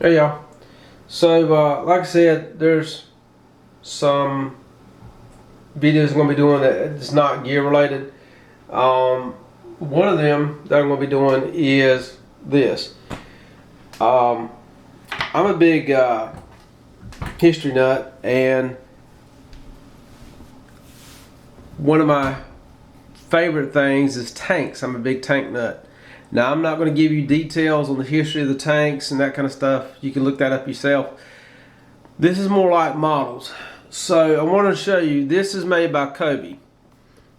Hey y'all. So like I said, there's some videos I'm going to be doing that is not gear related. One of them that I'm going to be doing is this. I'm a big history nut, and one of my favorite things is tanks. I'm a big tank nut. Now, I'm not going to give you details on the history of the tanks and that kind of stuff. You can look that up yourself. This is more like models. So I want to show you, this is made by Cobi.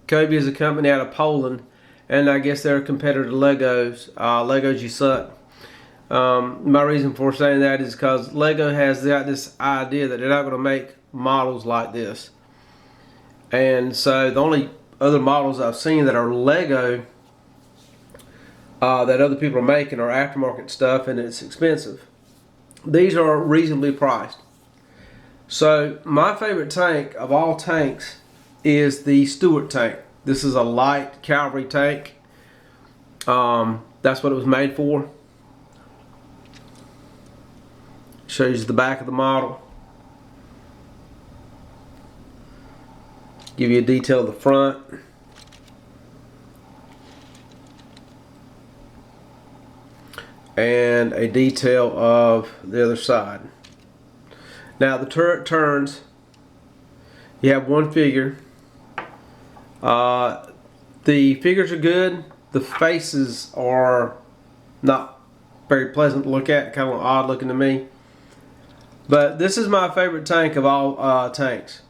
Cobi is a company out of Poland, and I guess they're a competitor to Legos. Legos, you suck. My reason for saying that is because Lego has got this idea that they're not going to make models like this. And so the only other models I've seen that are Lego that other people are making are aftermarket stuff, and it's expensive. These are reasonably priced. So my favorite tank of all tanks is the Stuart tank. This is a light cavalry tank. That's what it was made for. Shows you the back of the model. Give you a detail of the front. And a detail of the other side. Now the turret turns. You have one figure. The figures are good. The faces are not very pleasant to look at, kind of odd looking to me. But this is my favorite tank of all tanks.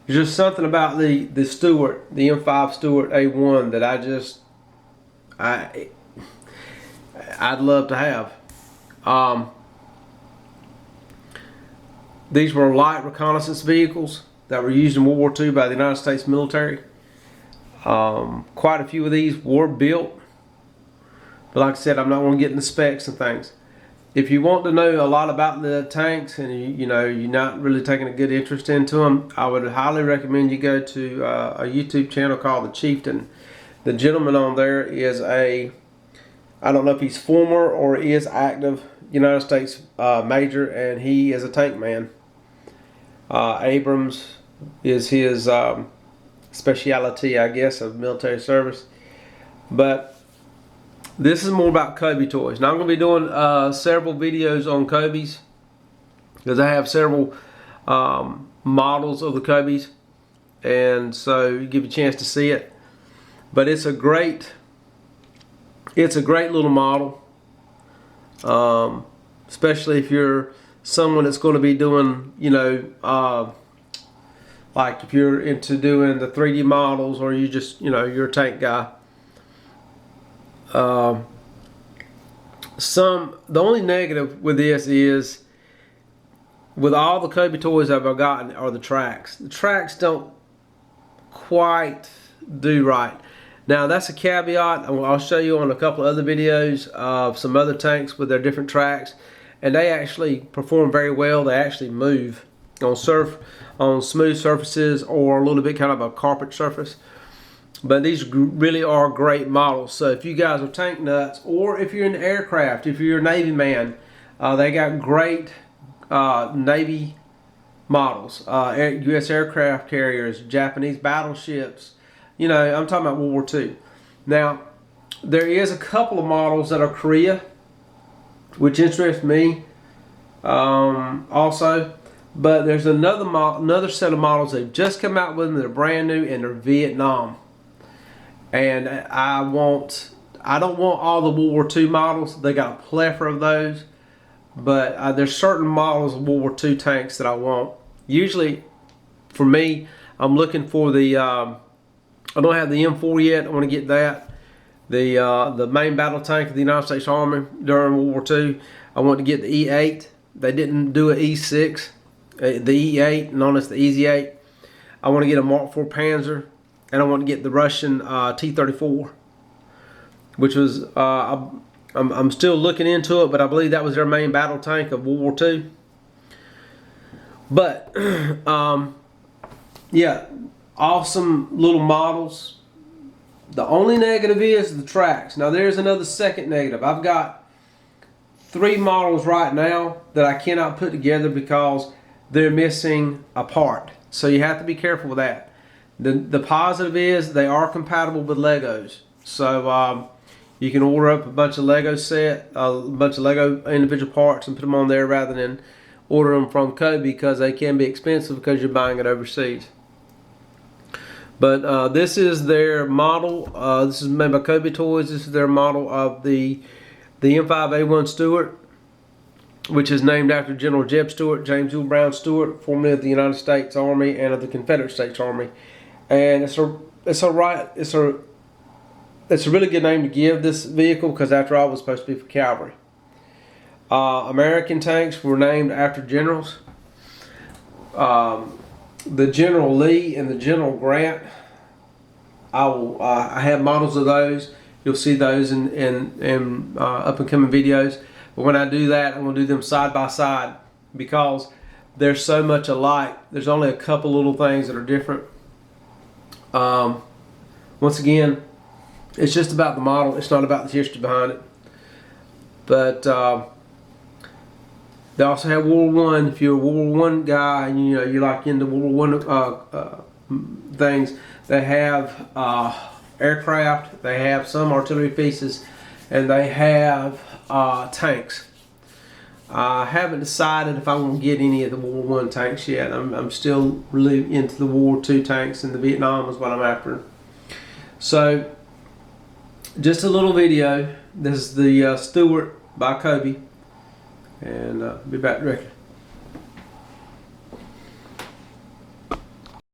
There's just something about the Stuart, the M5 Stuart A1 that I'd love to have. These were light reconnaissance vehicles that were used in World War II by the United States military. Quite a few of these were built, but like I said, I'm not going to get into specs and things. If you want to know a lot about the tanks and you're not really taking a good interest into them, I would highly recommend you go to a YouTube channel called The Chieftain. The gentleman on there is I don't know if he's former or is active United States major, and he is a tank man. Abrams is his specialty, I guess, of military service. But this is more about Cobi Toys. Now I'm going to be doing several videos on Cobis, because I have several models of the Cobis, and so you give you a chance to see it. But it's a great little model, especially if you're someone that's going to be doing, like if you're into doing the 3D models, or you just, you're a tank guy. The only negative with this is, with all the Cobi toys I've gotten, are the tracks. The tracks don't quite do right. Now that's a caveat. I'll show you on a couple of other videos of some other tanks with their different tracks, and they actually perform very well. They actually move on smooth surfaces, or a little bit kind of a carpet surface. But these really are great models. So if you guys are tank nuts, or if you're in the aircraft, if you're a Navy man, they got great Navy models. U.S. aircraft carriers, Japanese battleships. I'm talking about World War II. Now, there is a couple of models that are Korea, which interests me also. But there's another set of models they've just come out with, and they're brand new, and they're Vietnam. And I don't want all the World War II models. They got a plethora of those. But there's certain models of World War II tanks that I want. Usually, for me, I'm looking for the... I don't have the M4 yet. I want to get that. The main battle tank of the United States Army during World War II. I want to get the E8. They didn't do an E6. The E8, known as the Easy 8. I want to get a Mark IV Panzer, and I want to get the Russian T-34, which was I'm still looking into it, but I believe that was their main battle tank of World War II. But yeah, awesome little models. The only negative is the tracks. Now there's another second negative. I've got 3 models right now that I cannot put together because they're missing a part. So you have to be careful with that. The positive is they are compatible with Legos. So you can order up a bunch of Lego a bunch of Lego individual parts and put them on there rather than order them from Cobi, because they can be expensive because you're buying it overseas. But this is their model. This is made by Cobi Toys. This is their model of the M5A1 Stuart, which is named after General Jeb Stuart, James Jewel Brown Stuart, formerly of the United States Army and of the Confederate States Army. And it's a really good name to give this vehicle, because after all, it was supposed to be for cavalry. American tanks were named after generals. The General Lee and the General Grant, I have models of those. You'll see those in up and coming videos. But when I do that, I'm going to do them side by side because they're so much alike. There's only a couple little things that are different. Once again, it's just about the model. It's not about the history behind it. But they also have World War I. If you're a World War I guy and you're like into World War I things, they have aircraft, they have some artillery pieces, and they have tanks. I haven't decided if I'm going to get any of the World War I tanks yet. I'm still really into the World War II tanks, and the Vietnam is what I'm after. So, just a little video. This is the Stuart by Cobi, and be back directly.